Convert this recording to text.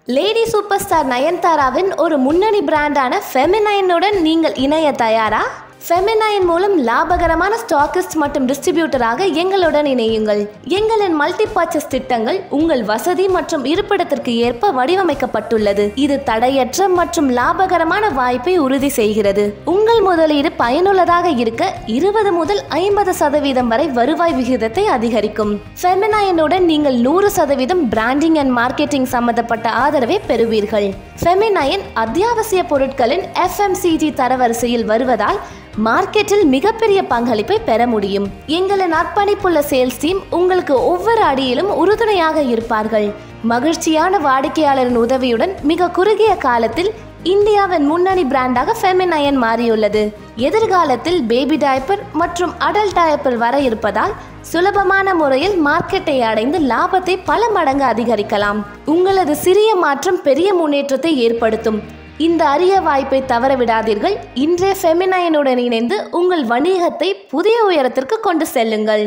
Lady super star நயன்தாராவின் ஒரு முன்னணி பிராண்டான ஃபெமினைனுடன் நீங்கள் இணைய தயாரா? ஃபெமினைன் மூலம் லாபகரமான ஸ்டாக்கிஸ்ட் மற்றும் டிஸ்ட்ரிபியூட்டராக எங்களுடன் இணையுங்கள். எங்களின் மல்டி பர்ச்சேஸ் திட்டங்கள் உங்கள் வசதி மற்றும் இருப்பிடத்திற்கு ஏற்ப வடிவமைக்கப்பட்டுள்ளது. இது தடையற்ற மற்றும் லாபகரமான வாய்ப்பை உறுதி செய்கிறது. உங்கள் முதலீடு பயனுள்ளதாக இருக்க 20 முதல் 50% வரை வருவாய் விகிதத்தை அதிகரிக்கும். ஃபெமினைனுடன் நீங்கள் 100% பிராண்டிங் அண்ட் மார்க்கெட்டிங் சம்பந்தப்பட்ட ஆதரவை பெறுவீர்கள். ஃபெமினைன் அத்தியாவசிய பொருட்களின் FMCG தரவரிசையில் வருவதால் மார்க்கெட்டில் மிகப்பெரிய பங்களிப்பை பெற முடியும். எங்களின் அர்ப்பணிப்புள்ள சேல்ஸ் டீம் உங்களுக்கு ஒவ்வொரு அடியிலும் உறுதுணையாக இருப்பார்கள். மகிழ்ச்சியான வாடிக்கையாளரின் உதவியுடன் மிக குறுகிய காலத்தில் இந்தியாவின் முன்னணி பிராண்டாக ஃபெமினைன் மாறியுள்ளது. எதிர்காலத்தில் பேபி டயப்பர் மற்றும் அடல்ட் டயப்பர் வர இருப்பதால் சுலபமான முறையில் மார்க்கெட்டை அடைந்து லாபத்தை பல மடங்கு அதிகரிக்கலாம். உங்களது சிறிய மாற்றம் பெரிய முன்னேற்றத்தை ஏற்படுத்தும். இந்த அரிய வாய்ப்பை தவறவிடாதீர்கள். இன்றைய ஃபெமினைனுடன் இணைந்து உங்கள் வணிகத்தை புதிய உயரத்திற்கு கொண்டு செல்லுங்கள்.